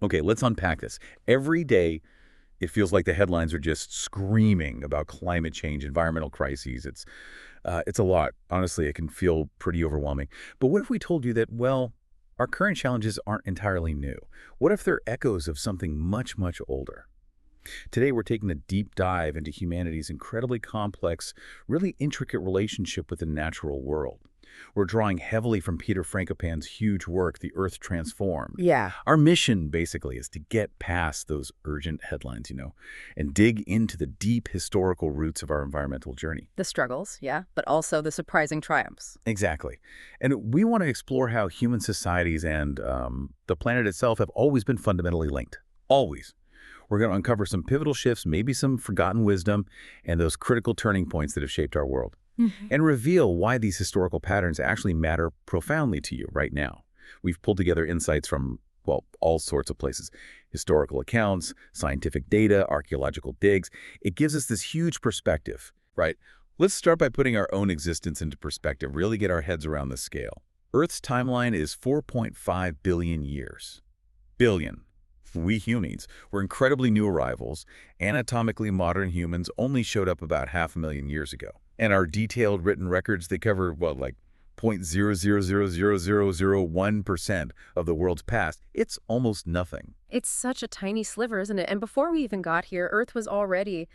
Okay, let's unpack this. Every day, it feels like the headlines are just screaming about climate change, environmental crises. It's a lot. Honestly, it can feel pretty overwhelming. But what if we told you that, well, our current challenges aren't entirely new? What if they're echoes of something much, much older? Today, we're taking a deep dive into humanity's incredibly complex, really intricate relationship with the natural world. We're drawing heavily from Peter Frankopan's huge work, The Earth Transformed. Yeah. Our mission, basically, is to get past those urgent headlines, and dig into the deep historical roots of our environmental journey. The struggles, yeah, but also the surprising triumphs. Exactly. And we want to explore how human societies and the planet itself have always been fundamentally linked. Always. We're going to uncover some pivotal shifts, maybe some forgotten wisdom, and those critical turning points that have shaped our world. And reveal why these historical patterns actually matter profoundly to you right now. We've pulled together insights from, well, all sorts of places. Historical accounts, scientific data, archaeological digs. It gives us this huge perspective, right? Let's start by putting our own existence into perspective, really get our heads around the scale. Earth's timeline is 4.5 billion years. Billion. We humans were incredibly new arrivals. Anatomically modern humans only showed up about 500,000 years ago. And our detailed written records, they cover, well, like 0.0000001% of the world's past. It's almost nothing. It's such a tiny sliver, isn't it? And before we even got here, Earth was already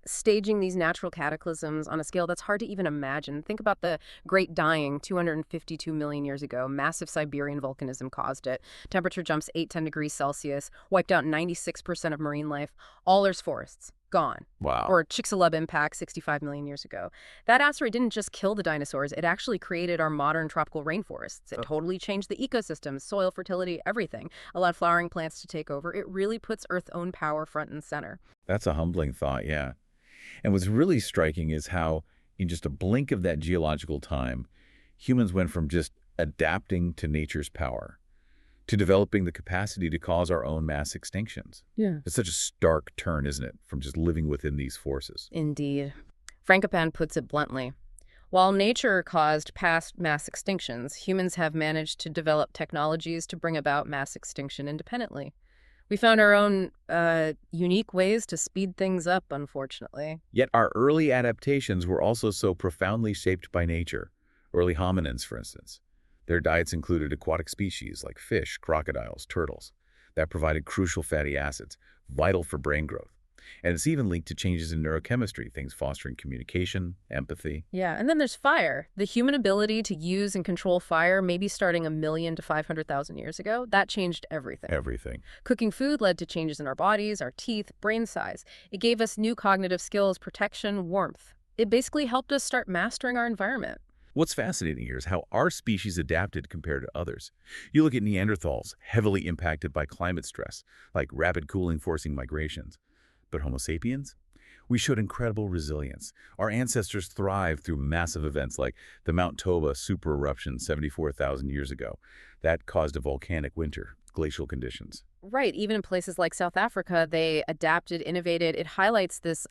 staging these natural cataclysms on a scale that's hard to even imagine. Think about the Great Dying 252 million years ago. Massive Siberian volcanism caused it. Temperature jumps 8–10 degrees Celsius, wiped out 96% of marine life. All Earth's forests, gone. Wow. Or Chicxulub impact 65 million years ago. That asteroid didn't just kill the dinosaurs, it actually created our modern tropical rainforests. It totally changed the ecosystems, soil fertility, everything. Allowed flowering plants to take over. It really puts Earth's own power front and center. That's a humbling thought, yeah. And what's really striking is how, in just a blink of that geological time, humans went from just adapting to nature's power to developing the capacity to cause our own mass extinctions. Yeah. It's such a stark turn, isn't it, from just living within these forces? Indeed. Frankopan puts it bluntly. While nature caused past mass extinctions, humans have managed to develop technologies to bring about mass extinction independently. We found our own unique ways to speed things up, unfortunately. Yet our early adaptations were also so profoundly shaped by nature. Early hominins, for instance. Their diets included aquatic species like fish, crocodiles, turtles, that provided crucial fatty acids, vital for brain growth. And it's even linked to changes in neurochemistry, things fostering communication, empathy. Yeah, and then there's fire. The human ability to use and control fire, maybe starting 1,000,000 to 500,000 years ago, that changed everything. Everything. Cooking food led to changes in our bodies, our teeth, brain size. It gave us new cognitive skills, protection, warmth. It basically helped us start mastering our environment. What's fascinating here is how our species adapted compared to others. You look at Neanderthals, heavily impacted by climate stress, like rapid cooling forcing migrations. But Homo sapiens? We showed incredible resilience. Our ancestors thrived through massive events like the Mount Toba supereruption 74,000 years ago. That caused a volcanic winter, glacial conditions. Right. Even in places like South Africa, they adapted, innovated. It highlights this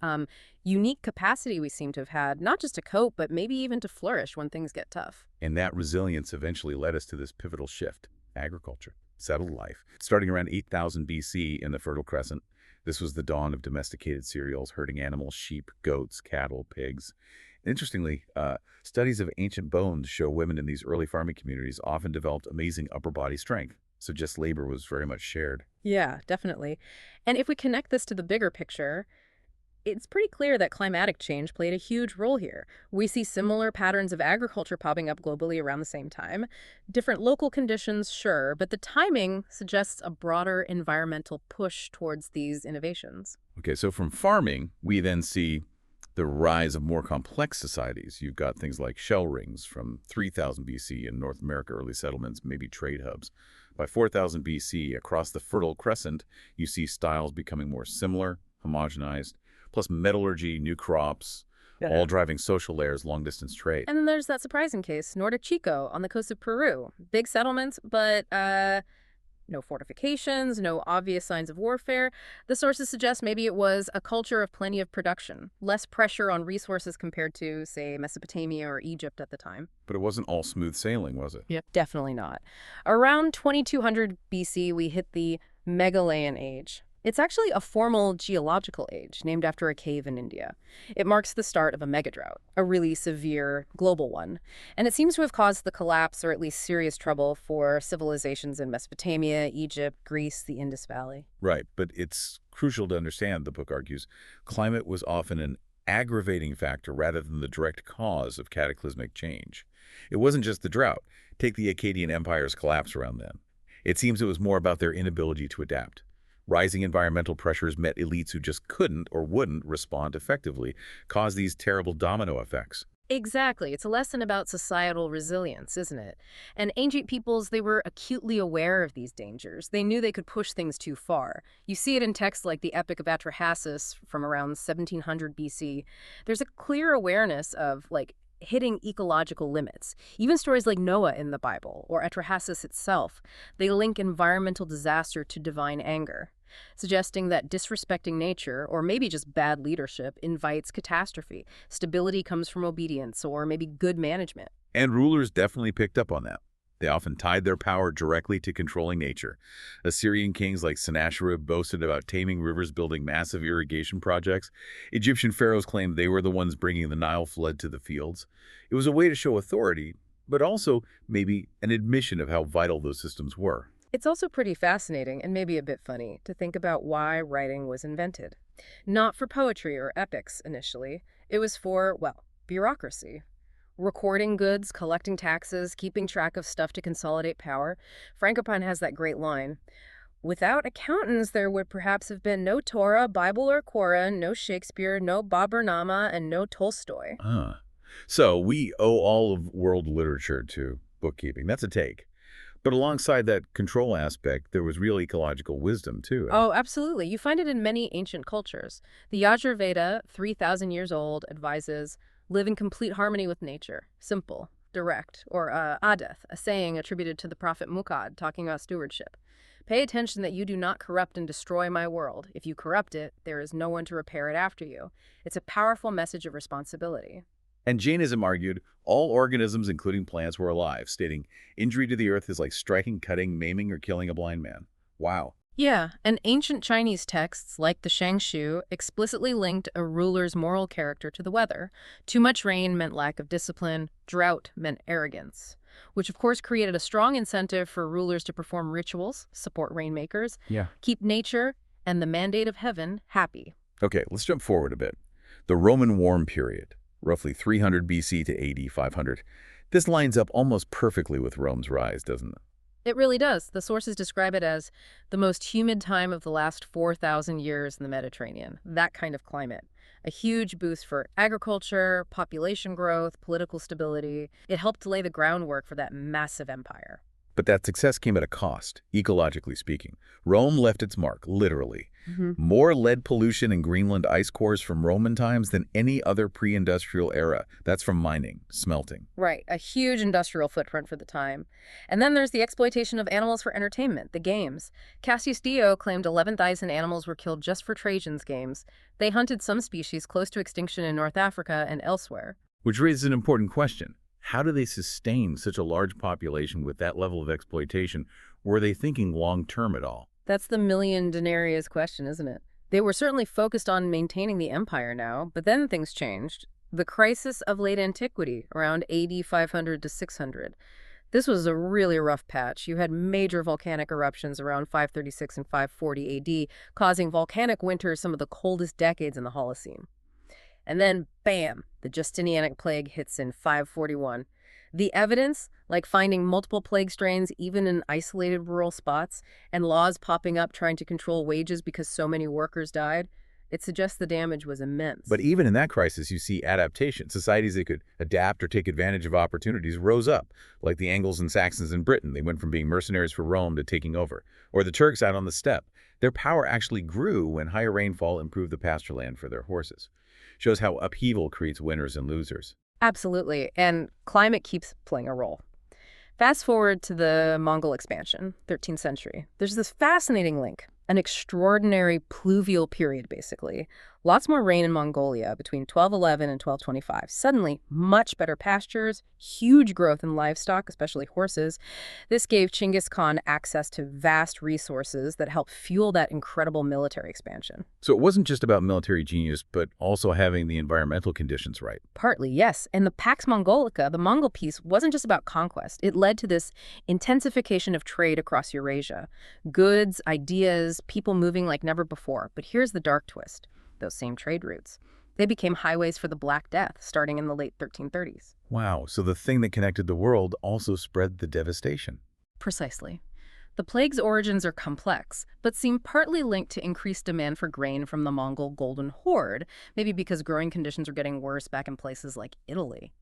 unique capacity we seem to have had, not just to cope, but maybe even to flourish when things get tough. And that resilience eventually led us to this pivotal shift, agriculture, settled life. Starting around 8,000 BC in the Fertile Crescent, this was the dawn of domesticated cereals, herding animals, sheep, goats, cattle, pigs. Interestingly, studies of ancient bones show women in these early farming communities often developed amazing upper body strength. Suggests labor was very much shared. Yeah, definitely. And if we connect this to the bigger picture, it's pretty clear that climatic change played a huge role here. We see similar patterns of agriculture popping up globally around the same time. Different local conditions, sure, but the timing suggests a broader environmental push towards these innovations. Okay, so from farming, we then see the rise of more complex societies. You've got things like shell rings from 3000 BC in North America, early settlements, maybe trade hubs. By 4000 BC, across the Fertile Crescent, you see styles becoming more similar, homogenized, plus metallurgy, new crops, all driving social layers, long-distance trade. And then there's that surprising case, Norte Chico on the coast of Peru. Big settlements, but no fortifications, no obvious signs of warfare. The sources suggest maybe it was a culture of plenty of production, less pressure on resources compared to, say, Mesopotamia or Egypt at the time. But it wasn't all smooth sailing, was it? Yep. Definitely not. Around 2200 BC, we hit the Megalayan age. It's actually a formal geological age named after a cave in India. It marks the start of a megadrought, a really severe global one. And it seems to have caused the collapse or at least serious trouble for civilizations in Mesopotamia, Egypt, Greece, the Indus Valley. Right, but it's crucial to understand, the book argues, climate was often an aggravating factor rather than the direct cause of cataclysmic change. It wasn't just the drought. Take the Akkadian Empire's collapse around then. It seems it was more about their inability to adapt. Rising environmental pressures met elites who just couldn't or wouldn't respond effectively, caused these terrible domino effects. Exactly. It's a lesson about societal resilience, isn't it? And ancient peoples, they were acutely aware of these dangers. They knew they could push things too far. You see it in texts like the Epic of Atrahasis from around 1700 BC. There's a clear awareness of, like, hitting ecological limits. Even stories like Noah in the Bible, or Atrahasis itself, they link environmental disaster to divine anger, suggesting that disrespecting nature, or maybe just bad leadership, invites catastrophe. Stability comes from obedience, or maybe good management. And rulers definitely picked up on that. They often tied their power directly to controlling nature. Assyrian kings like Sennacherib boasted about taming rivers, building massive irrigation projects. Egyptian pharaohs claimed they were the ones bringing the Nile flood to the fields. It was a way to show authority, but also maybe an admission of how vital those systems were. It's also pretty fascinating, and maybe a bit funny, to think about why writing was invented. Not for poetry or epics initially. It was for, well, bureaucracy. Recording goods, collecting taxes, keeping track of stuff to consolidate power. Frankopan has that great line. Without accountants, there would perhaps have been no Torah, Bible, or Quran, no Shakespeare, no Baburnama, and no Tolstoy. Ah. So we owe all of world literature to bookkeeping. That's a take. But alongside that control aspect, there was real ecological wisdom, too. Oh, absolutely. You find it in many ancient cultures. The Yajur Veda, 3,000 years old, advises live in complete harmony with nature. Simple, direct. Or Adath, a saying attributed to the prophet Mukad, talking about stewardship. Pay attention that you do not corrupt and destroy my world. If you corrupt it, there is no one to repair it after you. It's a powerful message of responsibility. And Jainism argued all organisms, including plants, were alive, stating injury to the earth is like striking, cutting, maiming, or killing a blind man. Wow. Yeah, and ancient Chinese texts, like the Shangshu, explicitly linked a ruler's moral character to the weather. Too much rain meant lack of discipline, drought meant arrogance, which of course created a strong incentive for rulers to perform rituals, support rainmakers, Yeah. keep nature and the mandate of heaven happy. Okay, let's jump forward a bit. The Roman warm period, roughly 300 BC to AD 500. This lines up almost perfectly with Rome's rise, doesn't it? It really does. The sources describe it as the most humid time of the last 4,000 years in the Mediterranean, that kind of climate. A huge boost for agriculture, population growth, political stability. It helped lay the groundwork for that massive empire. But that success came at a cost, ecologically speaking. Rome left its mark, literally. More lead pollution and Greenland ice cores from Roman times than any other pre-industrial era. That's from mining, smelting. Right, a huge industrial footprint for the time. And then there's the exploitation of animals for entertainment, the games. Cassius Dio claimed 11,000 animals were killed just for Trajan's games. They hunted some species close to extinction in North Africa and elsewhere. Which raises an important question. How do they sustain such a large population with that level of exploitation? Were they thinking long-term at all? That's the million denarius question, isn't it? They were certainly focused on maintaining the empire now, but then things changed. The crisis of late antiquity, around AD 500 to 600. This was a really rough patch. You had major volcanic eruptions around 536 and 540 AD, causing volcanic winters some of the coldest decades in the Holocene. And then, bam, the Justinianic plague hits in 541. The evidence, like finding multiple plague strains even in isolated rural spots, and laws popping up trying to control wages because so many workers died, it suggests the damage was immense. But even in that crisis, you see adaptation. Societies that could adapt or take advantage of opportunities rose up, like the Angles and Saxons in Britain. They went from being mercenaries for Rome to taking over. Or the Turks out on the steppe. Their power actually grew when higher rainfall improved the pasture land for their horses. Shows how upheaval creates winners and losers. Absolutely, and climate keeps playing a role. Fast forward to the Mongol expansion, 13th century. There's this fascinating link, an extraordinary pluvial period, basically. Lots more rain in Mongolia between 1211 and 1225. Suddenly, much better pastures, huge growth in livestock, especially horses. This gave Genghis Khan access to vast resources that helped fuel that incredible military expansion. So it wasn't just about military genius, but also having the environmental conditions right. Partly, yes. And the Pax Mongolica, the Mongol peace, wasn't just about conquest. It led to this intensification of trade across Eurasia. Goods, ideas, people moving like never before. But here's the dark twist. Those same trade routes. They became highways for the Black Death, starting in the late 1330s. Wow, so the thing that connected the world also spread the devastation. Precisely. The plague's origins are complex, but seem partly linked to increased demand for grain from the Mongol Golden Horde, maybe because growing conditions were getting worse back in places like Italy.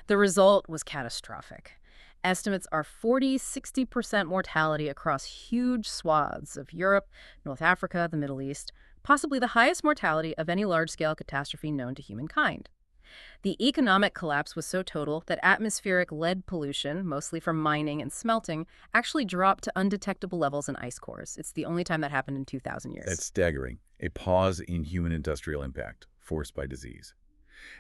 The result was catastrophic. Estimates are 40–60% mortality across huge swaths of Europe, North Africa, the Middle East, possibly the highest mortality of any large-scale catastrophe known to humankind. The economic collapse was so total that atmospheric lead pollution, mostly from mining and smelting, actually dropped to undetectable levels in ice cores. It's the only time that happened in 2,000 years. That's staggering. A pause in human industrial impact, forced by disease.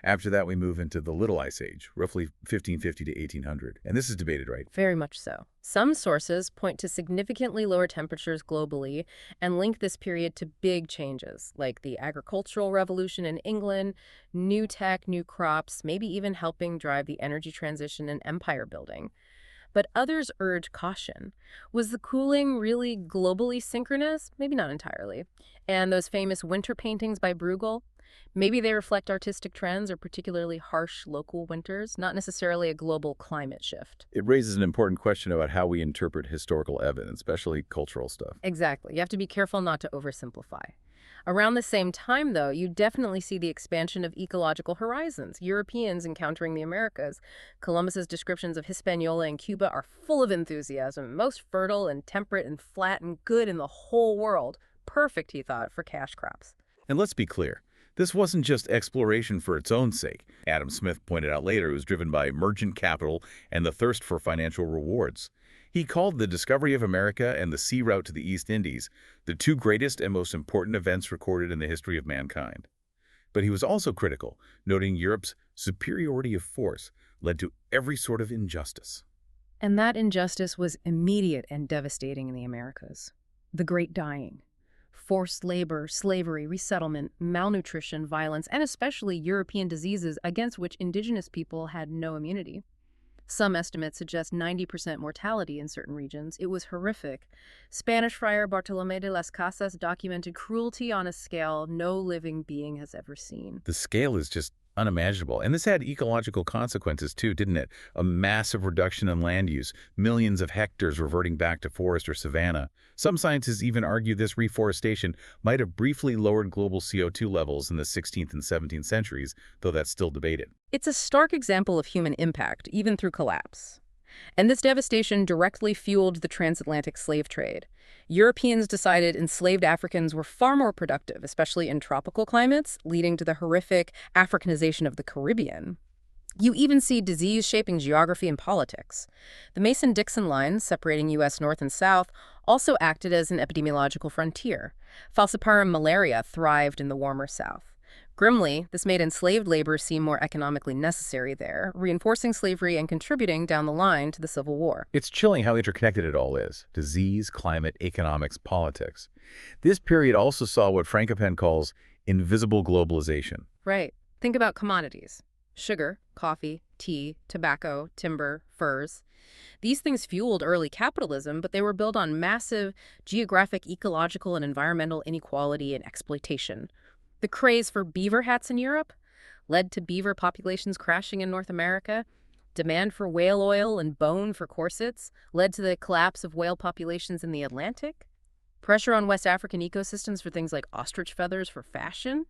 After that, we move into the Little Ice Age, roughly 1550 to 1800. And this is debated, right? Very much so. Some sources point to significantly lower temperatures globally and link this period to big changes, like the agricultural revolution in England, new tech, new crops, maybe even helping drive the energy transition and empire building. But others urge caution. Was the cooling really globally synchronous? Maybe not entirely. And those famous winter paintings by Bruegel? Maybe they reflect artistic trends or particularly harsh local winters, not necessarily a global climate shift. It raises an important question about how we interpret historical evidence, especially cultural stuff. Exactly. You have to be careful not to oversimplify. Around the same time, though, you definitely see the expansion of ecological horizons, Europeans encountering the Americas. Columbus's descriptions of Hispaniola and Cuba are full of enthusiasm, most fertile and temperate and flat and good in the whole world. Perfect, he thought, for cash crops. And let's be clear. This wasn't just exploration for its own sake. Adam Smith pointed out later it was driven by merchant capital and the thirst for financial rewards. He called the discovery of America and the sea route to the East Indies the two greatest and most important events recorded in the history of mankind. But he was also critical, noting Europe's superiority of force led to every sort of injustice. And that injustice was immediate and devastating in the Americas. The Great Dying. Forced labor, slavery, resettlement, malnutrition, violence, and especially European diseases against which indigenous people had no immunity. Some estimates suggest 90% mortality in certain regions. It was horrific. Spanish friar Bartolomé de las Casas documented cruelty on a scale no living being has ever seen. The scale is just unimaginable. And this had ecological consequences too, didn't it? A massive reduction in land use, millions of hectares reverting back to forest or savanna. Some scientists even argue this reforestation might have briefly lowered global CO2 levels in the 16th and 17th centuries, though that's still debated. It's a stark example of human impact, even through collapse. And this devastation directly fueled the transatlantic slave trade. Europeans decided enslaved Africans were far more productive, especially in tropical climates, leading to the horrific Africanization of the Caribbean. You even see disease shaping geography and politics. The Mason-Dixon line, separating U.S. North and South, also acted as an epidemiological frontier. Falciparum malaria thrived in the warmer South. Grimly, this made enslaved labor seem more economically necessary there, reinforcing slavery and contributing down the line to the Civil War. It's chilling how interconnected it all is. Disease, climate, economics, politics. This period also saw what Frankopan calls invisible globalization. Right. Think about commodities. Sugar, coffee, tea, tobacco, timber, furs. These things fueled early capitalism, but they were built on massive geographic, ecological, and environmental inequality and exploitation. The craze for beaver hats in Europe led to beaver populations crashing in North America. Demand for whale oil and bone for corsets led to the collapse of whale populations in the Atlantic. Pressure on West African ecosystems for things like ostrich feathers for fashion.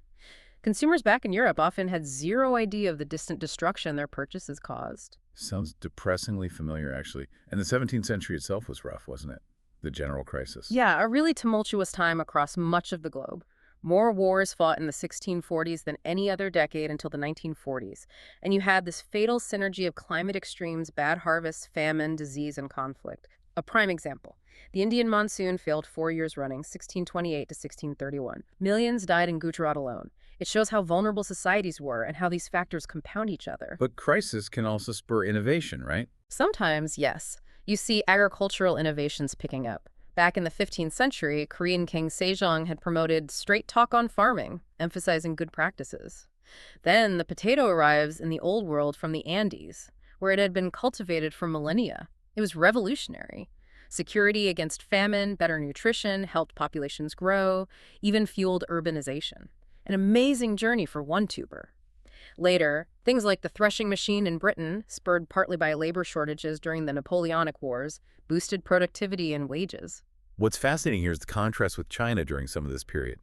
Consumers back in Europe often had zero idea of the distant destruction their purchases caused. Sounds depressingly familiar, actually. And the 17th century itself was rough, wasn't it? The general crisis. Yeah, a really tumultuous time across much of the globe. More wars fought in the 1640s than any other decade until the 1940s. And you had this fatal synergy of climate extremes, bad harvests, famine, disease, and conflict. A prime example. The Indian monsoon failed 4 years running, 1628 to 1631. Millions died in Gujarat alone. It shows how vulnerable societies were and how these factors compound each other. But crisis can also spur innovation, right? Sometimes, yes, you see agricultural innovations picking up. Back in the 15th century, Korean King Sejong had promoted straight talk on farming, emphasizing good practices. Then the potato arrives in the Old World from the Andes, where it had been cultivated for millennia. It was revolutionary. Security against famine, better nutrition, helped populations grow, even fueled urbanization. An amazing journey for one tuber. Later, things like the threshing machine in Britain, spurred partly by labor shortages during the Napoleonic Wars, boosted productivity and wages. What's fascinating here is the contrast with China during some of this period.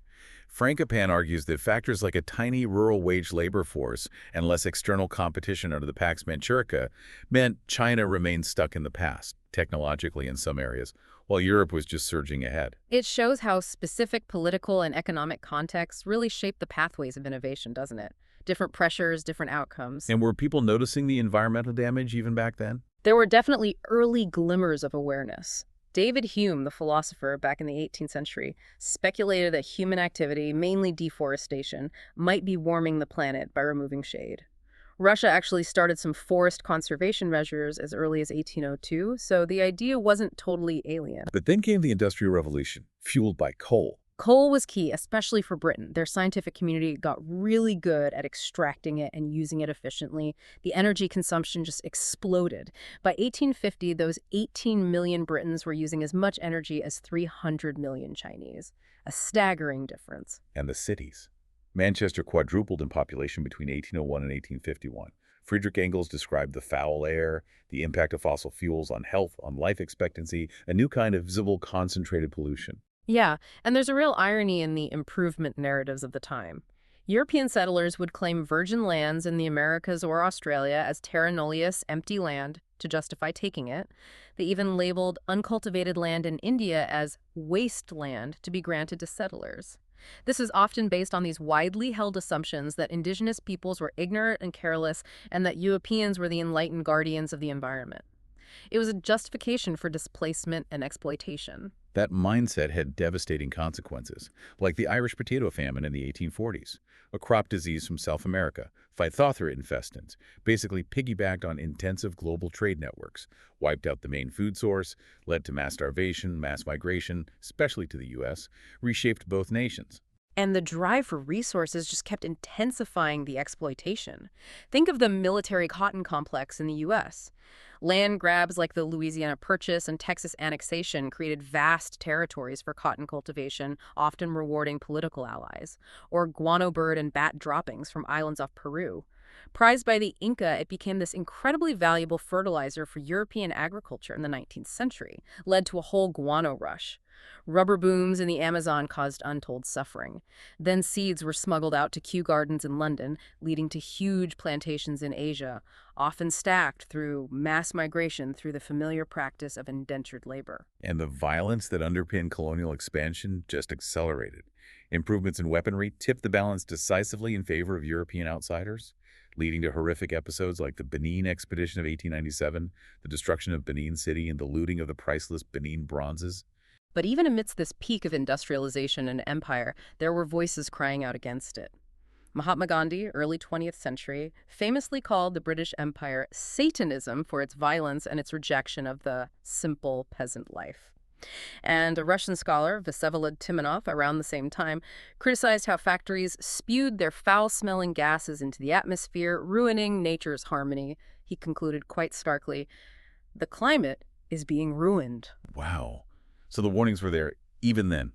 Frankopan argues that factors like a tiny rural wage labor force and less external competition under the Pax Manchurica meant China remained stuck in the past, technologically in some areas, while Europe was just surging ahead. It shows how specific political and economic contexts really shape the pathways of innovation, doesn't it? Different pressures, different outcomes. And were people noticing the environmental damage even back then? There were definitely early glimmers of awareness. David Hume, the philosopher back in the 18th century, speculated that human activity, mainly deforestation, might be warming the planet by removing shade. Russia actually started some forest conservation measures as early as 1802, so the idea wasn't totally alien. But then came the Industrial Revolution, fueled by coal. Coal was key, especially for Britain. Their scientific community got really good at extracting it and using it efficiently. The energy consumption just exploded. By 1850, those 18 million Britons were using as much energy as 300 million Chinese. A staggering difference. And the cities. Manchester quadrupled in population between 1801 and 1851. Friedrich Engels described the foul air, the impact of fossil fuels on health, on life expectancy, a new kind of visible concentrated pollution. Yeah, and there's a real irony in the improvement narratives of the time. European settlers would claim virgin lands in the Americas or Australia as terra nullius, empty land, to justify taking it. They even labeled uncultivated land in India as wasteland to be granted to settlers. This is often based on these widely held assumptions that indigenous peoples were ignorant and careless and that Europeans were the enlightened guardians of the environment. It was a justification for displacement and exploitation. That mindset had devastating consequences, like the Irish potato famine in the 1840s, a crop disease from South America, Phytophthora infestans, basically piggybacked on intensive global trade networks, wiped out the main food source, led to mass starvation, mass migration, especially to the U.S., reshaped both nations. And the drive for resources just kept intensifying the exploitation. Think of the military cotton complex in the U.S. Land grabs like the Louisiana Purchase and Texas annexation created vast territories for cotton cultivation, often rewarding political allies, or guano bird and bat droppings from islands off Peru. Prized by the Inca, it became this incredibly valuable fertilizer for European agriculture in the 19th century, led to a whole guano rush. Rubber booms in the Amazon caused untold suffering. Then seeds were smuggled out to Kew Gardens in London, leading to huge plantations in Asia, often stacked through mass migration through the familiar practice of indentured labor. And the violence that underpinned colonial expansion just accelerated. Improvements in weaponry tipped the balance decisively in favor of European outsiders, leading to horrific episodes like the Benin expedition of 1897, the destruction of Benin City, and the looting of the priceless Benin bronzes. But even amidst this peak of industrialization and empire, there were voices crying out against it. Mahatma Gandhi, early 20th century, famously called the British Empire Satanism for its violence and its rejection of the simple peasant life. And a Russian scholar, Vsevolod Timonov, around the same time, criticized how factories spewed their foul-smelling gases into the atmosphere, ruining nature's harmony. He concluded quite starkly, "The climate is being ruined." Wow. So the warnings were there even then.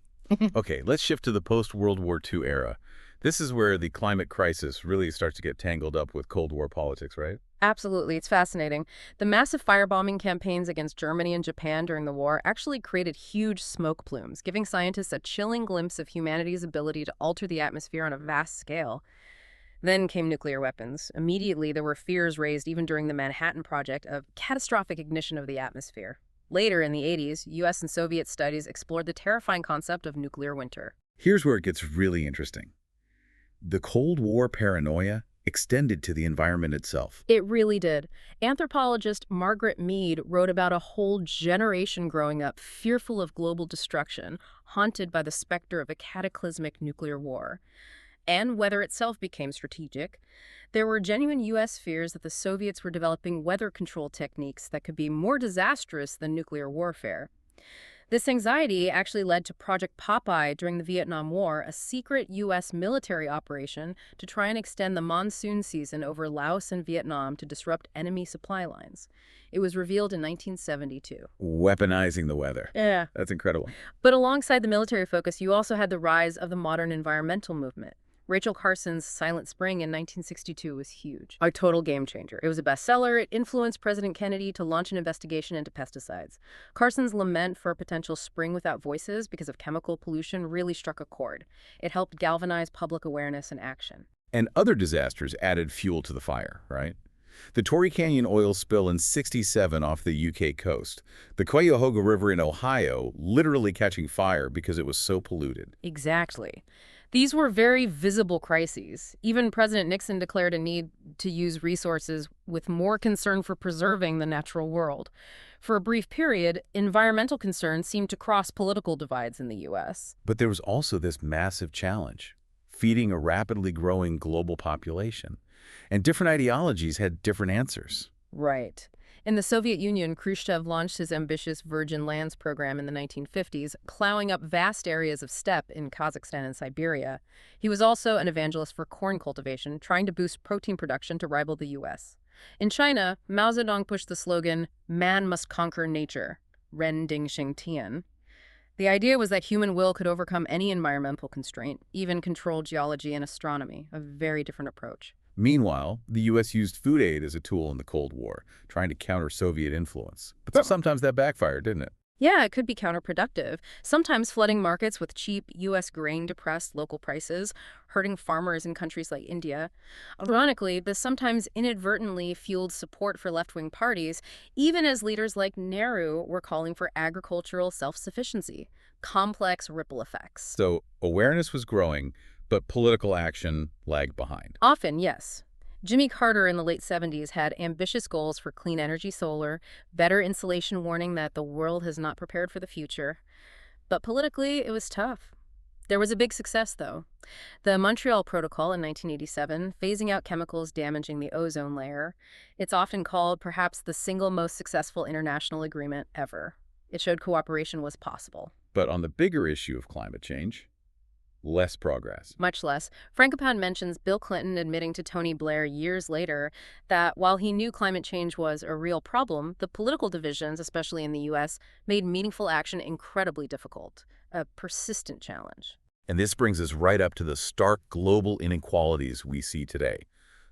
Okay, let's shift to the post-World War II era. This is where the climate crisis really starts to get tangled up with Cold War politics, right? Absolutely, it's fascinating. The massive firebombing campaigns against Germany and Japan during the war actually created huge smoke plumes, giving scientists a chilling glimpse of humanity's ability to alter the atmosphere on a vast scale. Then came nuclear weapons. Immediately, there were fears raised even during the Manhattan Project of catastrophic ignition of the atmosphere. Later, in the 80s, US and Soviet studies explored the terrifying concept of nuclear winter. Here's where it gets really interesting. The Cold War paranoia extended to the environment itself. It really did. Anthropologist Margaret Mead wrote about a whole generation growing up fearful of global destruction, haunted by the specter of a cataclysmic nuclear war. And weather itself became strategic. There were genuine U.S. fears that the Soviets were developing weather control techniques that could be more disastrous than nuclear warfare. This anxiety actually led to Project Popeye during the Vietnam War, a secret U.S. military operation to try and extend the monsoon season over Laos and Vietnam to disrupt enemy supply lines. It was revealed in 1972. Weaponizing the weather. Yeah. That's incredible. But alongside the military focus, you also had the rise of the modern environmental movement. Rachel Carson's Silent Spring in 1962 was huge. A total game changer. It was a bestseller. It influenced President Kennedy to launch an investigation into pesticides. Carson's lament for a potential spring without voices because of chemical pollution really struck a chord. It helped galvanize public awareness and action. And other disasters added fuel to the fire, right? The Torrey Canyon oil spill in '67 off the UK coast. The Cuyahoga River in Ohio literally catching fire because it was so polluted. Exactly. These were very visible crises. Even President Nixon declared a need to use resources with more concern for preserving the natural world. For a brief period, environmental concerns seemed to cross political divides in the U.S. But there was also this massive challenge, feeding a rapidly growing global population. And different ideologies had different answers. Right. In the Soviet Union, Khrushchev launched his ambitious Virgin Lands program in the 1950s, plowing up vast areas of steppe in Kazakhstan and Siberia. He was also an evangelist for corn cultivation, trying to boost protein production to rival the U.S. In China, Mao Zedong pushed the slogan, "Man must conquer nature," Ren Ding Xing Tian. The idea was that human will could overcome any environmental constraint, even control geology and astronomy, a very different approach. Meanwhile, the U.S. used food aid as a tool in the Cold War, trying to counter Soviet influence. But sometimes that backfired, didn't it? Yeah, it could be counterproductive. Sometimes flooding markets with cheap U.S. grain depressed local prices, hurting farmers in countries like India. Ironically, this sometimes inadvertently fueled support for left-wing parties, even as leaders like Nehru were calling for agricultural self-sufficiency. Complex ripple effects. So awareness was growing, but political action lagged behind. Often, yes. Jimmy Carter in the late 70s had ambitious goals for clean energy solar, better insulation warning that the world has not prepared for the future. But politically, it was tough. There was a big success, though. The Montreal Protocol in 1987, phasing out chemicals damaging the ozone layer. It's often called perhaps the single most successful international agreement ever. It showed cooperation was possible. But on the bigger issue of climate change, less progress. Much less. Frankopan mentions Bill Clinton admitting to Tony Blair years later that while he knew climate change was a real problem, the political divisions, especially in the U.S., made meaningful action incredibly difficult, a persistent challenge. And this brings us right up to the stark global inequalities we see today,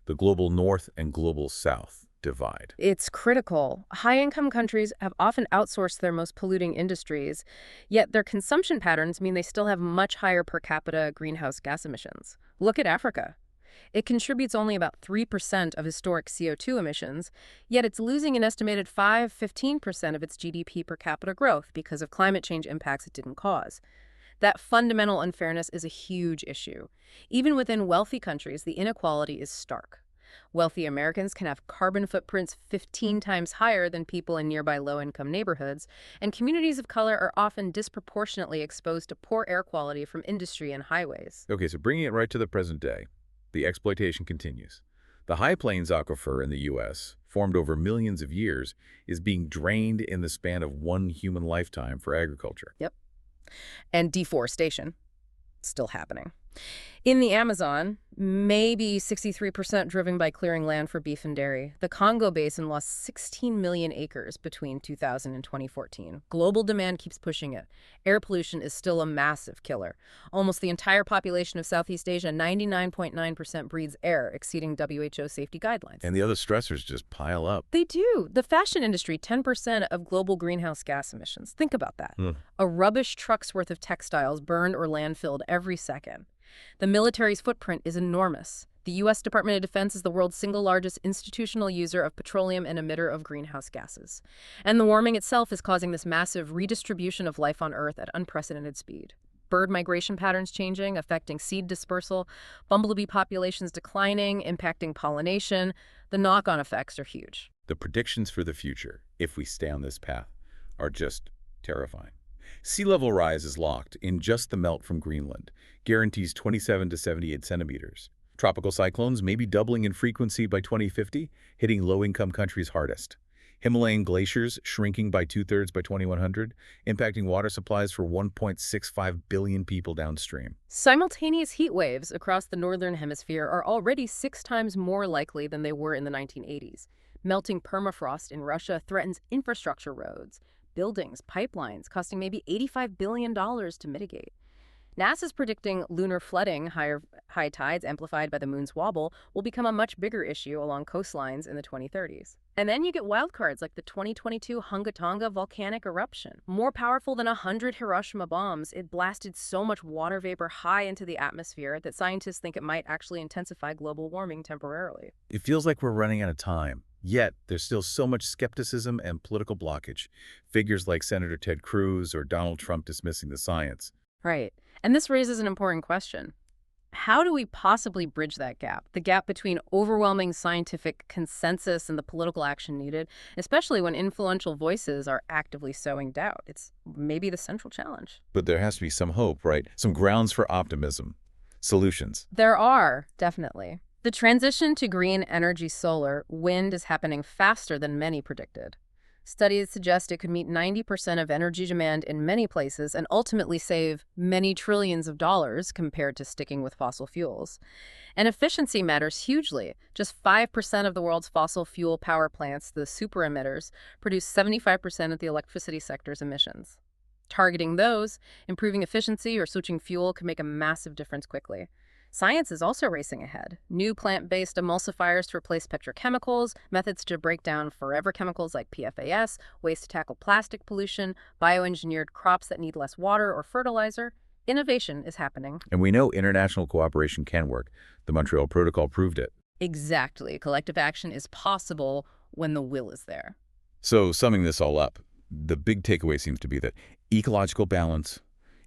the global North and global South divide. It's critical. High-income countries have often outsourced their most polluting industries, yet their consumption patterns mean they still have much higher per capita greenhouse gas emissions. Look at Africa. It contributes only about 3% of historic CO2 emissions, yet it's losing an estimated 5–15% of its GDP per capita growth because of climate change impacts it didn't cause. That fundamental unfairness is a huge issue. Even within wealthy countries, the inequality is stark. Wealthy Americans can have carbon footprints 15 times higher than people in nearby low-income neighborhoods, and communities of color are often disproportionately exposed to poor air quality from industry and highways. Okay, so bringing it right to the present day, the exploitation continues. The High Plains Aquifer in the U.S., formed over millions of years, is being drained in the span of one human lifetime for agriculture. Yep. And deforestation, still happening. In the Amazon, maybe 63% driven by clearing land for beef and dairy. The Congo Basin lost 16 million acres between 2000 and 2014. Global demand keeps pushing it. Air pollution is still a massive killer. Almost the entire population of Southeast Asia, 99.9%, breathes air, exceeding WHO safety guidelines. And the other stressors just pile up. They do. The fashion industry, 10% of global greenhouse gas emissions. Think about that. A rubbish truck's worth of textiles burned or landfilled every second. The military's footprint is enormous. The U.S. Department of Defense is the world's single largest institutional user of petroleum and emitter of greenhouse gases. And the warming itself is causing this massive redistribution of life on Earth at unprecedented speed. bird migration patterns changing, affecting seed dispersal, bumblebee populations declining, impacting pollination. The knock-on effects are huge. The predictions for the future, if we stay on this path, are just terrifying. Sea level rise is locked in just the melt from Greenland, guarantees 27 to 78 centimeters. Tropical cyclones may be doubling in frequency by 2050, hitting low-income countries hardest. Himalayan glaciers shrinking by two-thirds by 2100, impacting water supplies for 1.65 billion people downstream. Simultaneous heat waves across the northern hemisphere are already 6 times more likely than they were in the 1980s. Melting permafrost in Russia threatens infrastructure roads, buildings, pipelines, costing maybe $85 billion to mitigate. NASA's predicting lunar flooding, high tides amplified by the moon's wobble, will become a much bigger issue along coastlines in the 2030s. And then you get wildcards like the 2022 Hunga volcanic eruption. More powerful than 100 Hiroshima bombs, it blasted so much water vapor high into the atmosphere that scientists think it might actually intensify global warming temporarily. It feels like we're running out of time. Yet, there's still so much skepticism and political blockage. Figures like Senator Ted Cruz or Donald Trump dismissing the science. Right. And this raises an important question. How do we possibly bridge that gap? The gap between overwhelming scientific consensus and the political action needed, especially when influential voices are actively sowing doubt. It's maybe the central challenge. But there has to be some hope, right? Some grounds for optimism. Solutions. There are, definitely. The transition to green energy solar, wind is happening faster than many predicted. Studies suggest it could meet 90% of energy demand in many places and ultimately save many trillions of dollars compared to sticking with fossil fuels. And efficiency matters hugely. Just 5% of the world's fossil fuel power plants, the super emitters, produce 75% of the electricity sector's emissions. Targeting those, improving efficiency, or switching fuel can make a massive difference quickly. Science is also racing ahead. New plant-based emulsifiers to replace petrochemicals, methods to break down forever chemicals like PFAS, ways to tackle plastic pollution, bioengineered crops that need less water or fertilizer. Innovation is happening. And we know international cooperation can work. The Montreal Protocol proved it. Exactly. Collective action is possible when the will is there. So, summing this all up, the big takeaway seems to be that ecological balance,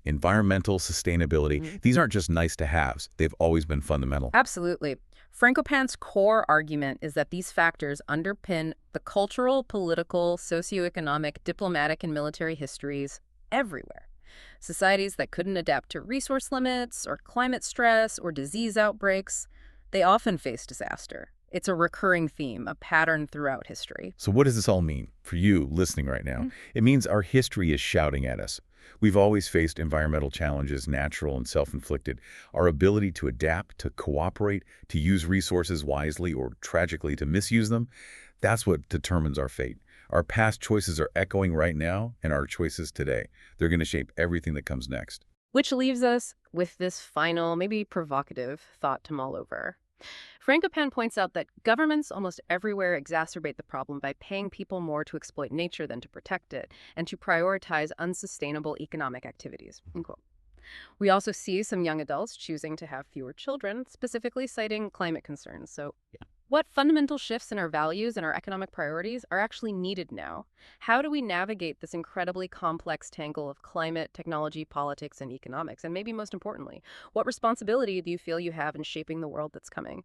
environmental sustainability, these aren't just nice to haves. They've always been fundamental. Absolutely. Frankopan's core argument is that these factors underpin the cultural, political, socioeconomic, diplomatic, and military histories everywhere. Societies that couldn't adapt to resource limits or climate stress or disease outbreaks, they often face disaster. It's a recurring theme, a pattern throughout history. So what does this all mean for you listening right now? It means our history is shouting at us. We've always faced environmental challenges, natural and self-inflicted. Our ability to adapt, to cooperate, to use resources wisely or tragically to misuse them, that's what determines our fate. Our past choices are echoing right now, and our choices today. They're going to shape everything that comes next. Which leaves us with this final, maybe provocative thought to mull over. Frankopan points out that governments almost everywhere exacerbate the problem by paying people more to exploit nature than to protect it, and to prioritize unsustainable economic activities. Unquote. We also see some young adults choosing to have fewer children, specifically citing climate concerns. So what fundamental shifts in our values and our economic priorities are actually needed now? How do we navigate this incredibly complex tangle of climate, technology, politics, and economics? And maybe most importantly, what responsibility do you feel you have in shaping the world that's coming?